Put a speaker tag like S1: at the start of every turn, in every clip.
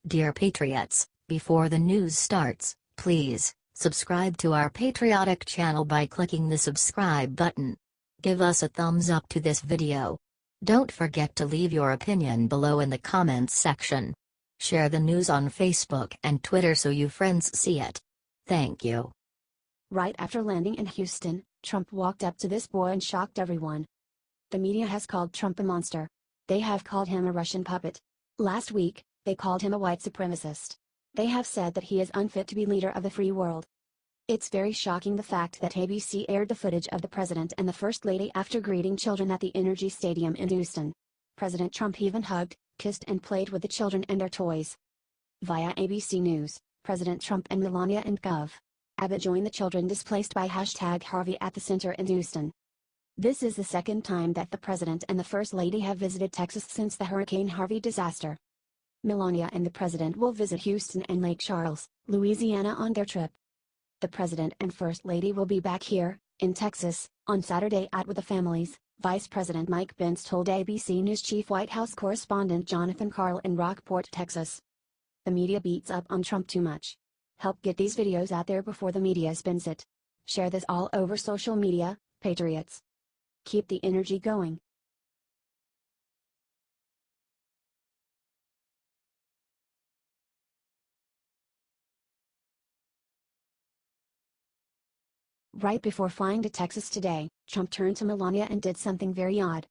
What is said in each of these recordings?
S1: Dear Patriots, before the news starts, please subscribe to our patriotic channel by clicking the subscribe button. Give us a thumbs up to this video. Don't forget to leave your opinion below in the comments section. Share the news on Facebook and Twitter so your friends see it. Thank you.
S2: Right after landing in Houston, Trump walked up to this boy and shocked everyone. The media has called Trump a monster. They have called him a Russian puppet. Last week, they called him a white supremacist. They have said that he is unfit to be leader of the free world. It's very shocking the fact that ABC aired the footage of the president and the first lady after greeting children at the NRG Stadium in Houston. President Trump even hugged, kissed and played with the children and their toys. Via ABC News, President Trump and Melania and Gov. Abbott joined the children displaced by #Harvey at the center in Houston. This is the second time that the president and the first lady have visited Texas since the Hurricane Harvey disaster. Melania and the president will visit Houston and Lake Charles, Louisiana on their trip. The president and first lady will be back here, in Texas, on Saturday with the families, Vice President Mike Pence told ABC News chief White House correspondent Jonathan Karl in Rockport, Texas. The media beats up on Trump too much. Help get these videos out there before the media spins it. Share this all over social media, patriots. Keep the energy going. Right before flying to Texas today, Trump turned to Melania and did something very odd.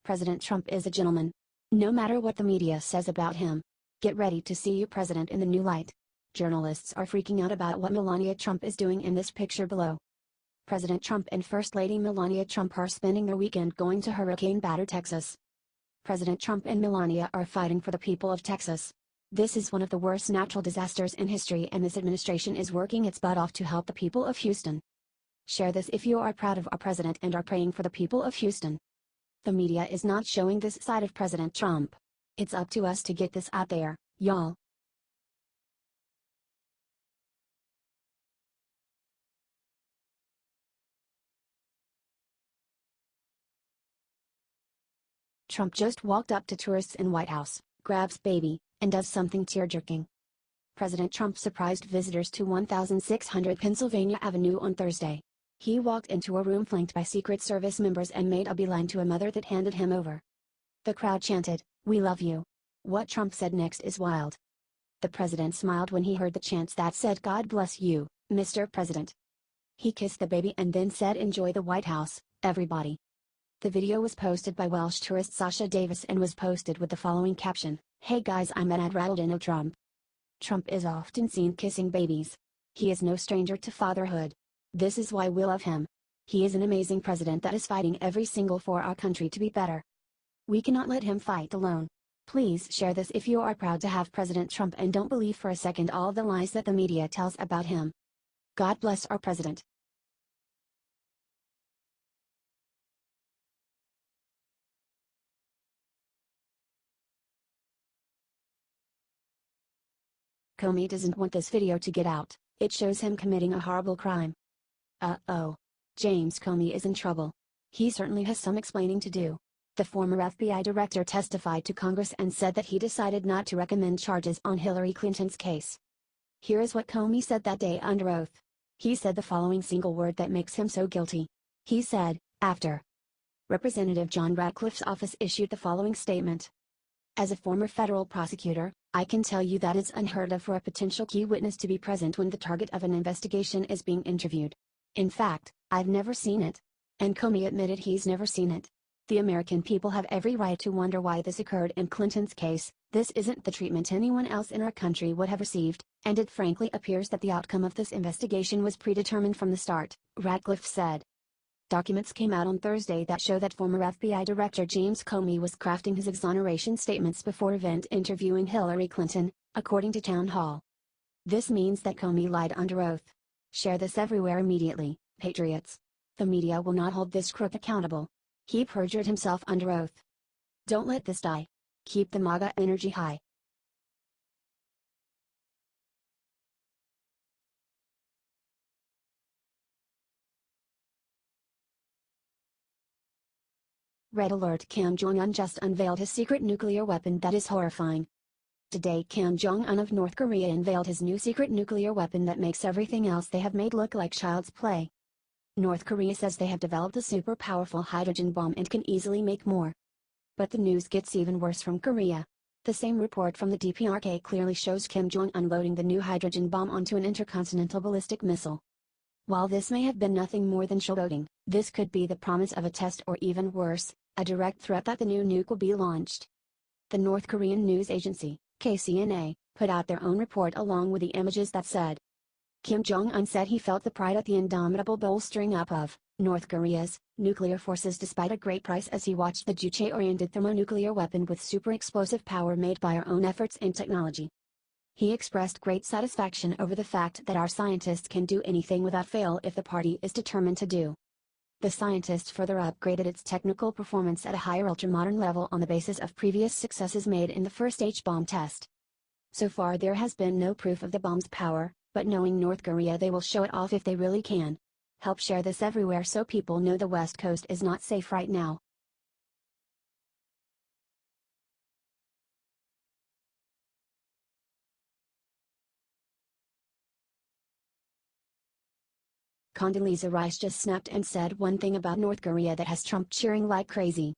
S2: President Trump is a gentleman. No matter what the media says about him. Get ready to see your president in the new light. Journalists are freaking out about what Melania Trump is doing in this picture below. President Trump and First Lady Melania Trump are spending their weekend going to hurricane-battered Texas. President Trump and Melania are fighting for the people of Texas. This is one of the worst natural disasters in history and this administration is working its butt off to help the people of Houston. Share this if you are proud of our president and are praying for the people of Houston. The media is not showing this side of President Trump. It's up to us to get this out there, y'all. Trump just walked up to tourists in White House, grabs baby, and does something tear-jerking. President Trump surprised visitors to 1600 Pennsylvania Avenue on Thursday. He walked into a room flanked by Secret Service members and made a beeline to a mother that handed him over. The crowd chanted, "We love you." What Trump said next is wild. The president smiled when he heard the chants that said, "God bless you, Mr. President." He kissed the baby and then said, "Enjoy the White House, everybody." The video was posted by Welsh tourist Sasha Davis and was posted with the following caption, "Hey guys, I'm an Adradaldino Trump." Trump is often seen kissing babies. He is no stranger to fatherhood. This is why we love him. He is an amazing president that is fighting every single for our country to be better. We cannot let him fight alone. Please share this if you are proud to have President Trump and don't believe for a second all the lies that the media tells about him. God bless our president. Comey doesn't want this video to get out. It shows him committing a horrible crime. Uh-oh. James Comey is in trouble. He certainly has some explaining to do. The former FBI director testified to Congress and said that he decided not to recommend charges on Hillary Clinton's case. Here is what Comey said that day under oath. He said the following single word that makes him so guilty. He said, after. Representative John Ratcliffe's office issued the following statement. As a former federal prosecutor, I can tell you that it's unheard of for a potential key witness to be present when the target of an investigation is being interviewed. In fact, I've never seen it. And Comey admitted he's never seen it. The American people have every right to wonder why this occurred in Clinton's case. This isn't the treatment anyone else in our country would have received, and it frankly appears that the outcome of this investigation was predetermined from the start, Ratcliffe said. Documents came out on Thursday that show that former FBI Director James Comey was crafting his exoneration statements before interviewing Hillary Clinton, according to Town Hall. This means that Comey lied under oath. Share this everywhere immediately, patriots. The media will not hold this crook accountable. He perjured himself under oath. Don't let this die. Keep the MAGA energy high. Red alert: Kim Jong-un just unveiled his secret nuclear weapon that is horrifying. Today Kim Jong-un of North Korea unveiled his new secret nuclear weapon that makes everything else they have made look like child's play. North Korea says they have developed a super powerful hydrogen bomb and can easily make more. But the news gets even worse from Korea. The same report from the DPRK clearly shows Kim Jong-un loading the new hydrogen bomb onto an intercontinental ballistic missile. While this may have been nothing more than showboating, this could be the promise of a test or even worse, a direct threat that the new nuke will be launched. The North Korean news agency, KCNA, put out their own report along with the images that said, Kim Jong-un said he felt the pride at the indomitable bolstering up of North Korea's nuclear forces despite a great price as he watched the Juche-oriented thermonuclear weapon with super explosive power made by our own efforts and technology. He expressed great satisfaction over the fact that our scientists can do anything without fail if the party is determined to do. The scientist further upgraded its technical performance at a higher ultramodern level on the basis of previous successes made in the first H-bomb test. So far there has been no proof of the bomb's power, but knowing North Korea they will show it off if they really can. Help share this everywhere so people know the West Coast is not safe right now. Condoleezza Rice just snapped and said one thing about North Korea that has Trump cheering like crazy.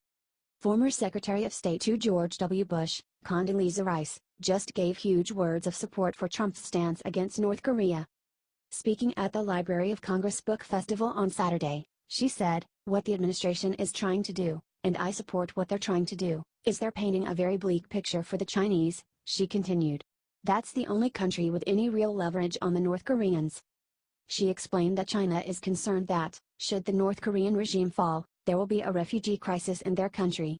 S2: Former Secretary of State to George W. Bush, Condoleezza Rice, just gave huge words of support for Trump's stance against North Korea. Speaking at the Library of Congress Book Festival on Saturday, she said, "What the administration is trying to do, and I support what they're trying to do, is they're painting a very bleak picture for the Chinese," she continued. "That's the only country with any real leverage on the North Koreans." She explained that China is concerned that, should the North Korean regime fall, there will be a refugee crisis in their country.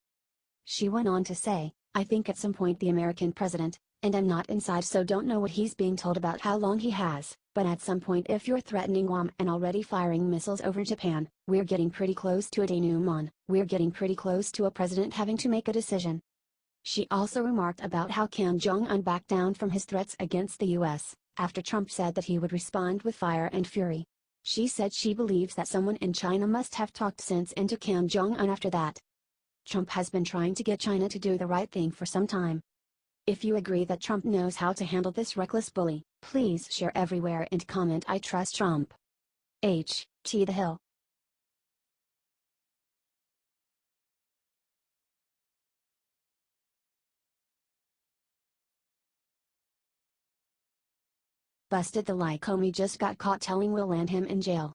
S2: She went on to say, "I think at some point the American president, and I'm not inside so don't know what he's being told about how long he has, but at some point if you're threatening Guam and already firing missiles over Japan, we're getting pretty close to a denouement, we're getting pretty close to a president having to make a decision." She also remarked about how Kim Jong-un backed down from his threats against the U.S., after Trump said that he would respond with fire and fury. She said she believes that someone in China must have talked sense into Kim Jong-un after that. Trump has been trying to get China to do the right thing for some time. If you agree that Trump knows how to handle this reckless bully, please share everywhere and comment "I trust Trump." H.T. The Hill. Busted. The lie Comey just got caught telling will land him in jail.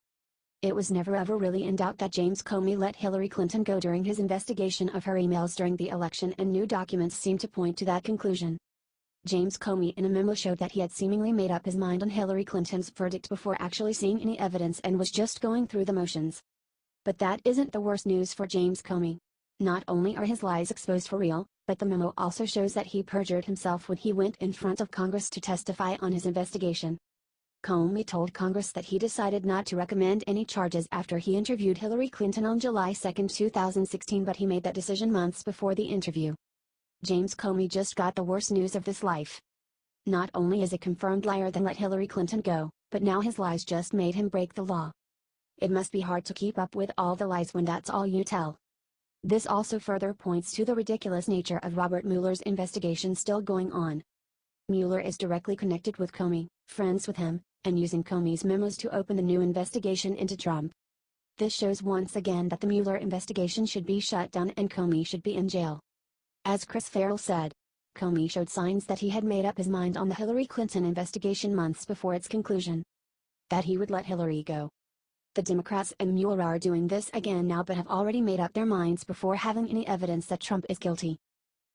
S2: It was never ever really in doubt that James Comey let Hillary Clinton go during his investigation of her emails during the election, and new documents seem to point to that conclusion. James Comey in a memo showed that he had seemingly made up his mind on Hillary Clinton's verdict before actually seeing any evidence and was just going through the motions. But that isn't the worst news for James Comey. Not only are his lies exposed for real, but the memo also shows that he perjured himself when he went in front of Congress to testify on his investigation. Comey told Congress that he decided not to recommend any charges after he interviewed Hillary Clinton on July 2, 2016, but he made that decision months before the interview. James Comey just got the worst news of his life. Not only is a confirmed liar that let Hillary Clinton go, but now his lies just made him break the law. It must be hard to keep up with all the lies when that's all you tell. This also further points to the ridiculous nature of Robert Mueller's investigation still going on. Mueller is directly connected with Comey, friends with him, and using Comey's memos to open the new investigation into Trump. This shows once again that the Mueller investigation should be shut down and Comey should be in jail. As Chris Farrell said, Comey showed signs that he had made up his mind on the Hillary Clinton investigation months before its conclusion. That he would let Hillary go. The Democrats and Mueller are doing this again now but have already made up their minds before having any evidence that Trump is guilty.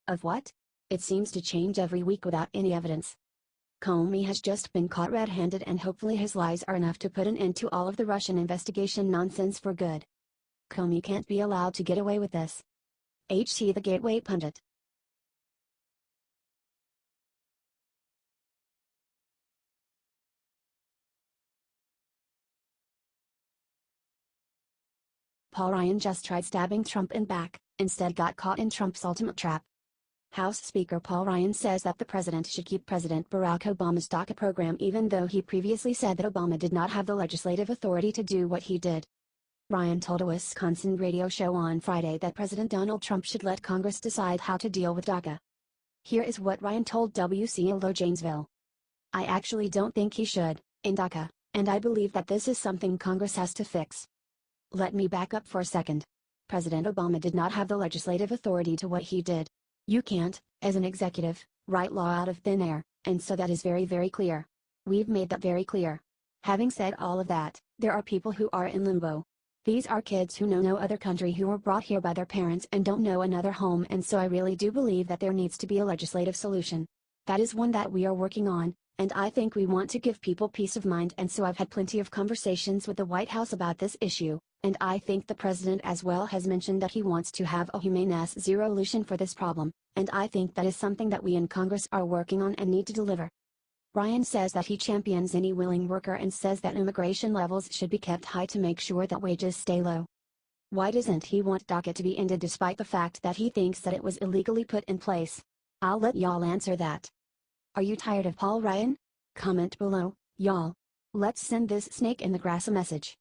S2: Of what? It seems to change every week without any evidence. Comey has just been caught red-handed and hopefully his lies are enough to put an end to all of the Russian investigation nonsense for good. Comey can't be allowed to get away with this. H.T. The Gateway Pundit. Paul Ryan just tried stabbing Trump in back, instead got caught in Trump's ultimate trap. House Speaker Paul Ryan says that the president should keep President Barack Obama's DACA program even though he previously said that Obama did not have the legislative authority to do what he did. Ryan told a Wisconsin radio show on Friday that President Donald Trump should let Congress decide how to deal with DACA. Here is what Ryan told WCLO Janesville. I actually don't think he should, in DACA, and I believe that this is something Congress has to fix. Let me back up for a second. President Obama did not have the legislative authority to what he did. You can't, as an executive, write law out of thin air, and so that is very, very clear. We've made that very clear. Having said all of that, there are people who are in limbo. These are kids who know no other country, who were brought here by their parents and don't know another home, and so I really do believe that there needs to be a legislative solution. That is one that we are working on, and I think we want to give people peace of mind, and so I've had plenty of conversations with the White House about this issue, and I think the president as well has mentioned that he wants to have a humane zero solution for this problem, and I think that is something that we in Congress are working on and need to deliver. Ryan says that he champions any willing worker and says that immigration levels should be kept high to make sure that wages stay low. Why doesn't he want DACA to be ended despite the fact that he thinks that it was illegally put in place? I'll let y'all answer that. Are you tired of Paul Ryan? Comment below, y'all. Let's send this snake in the grass a message.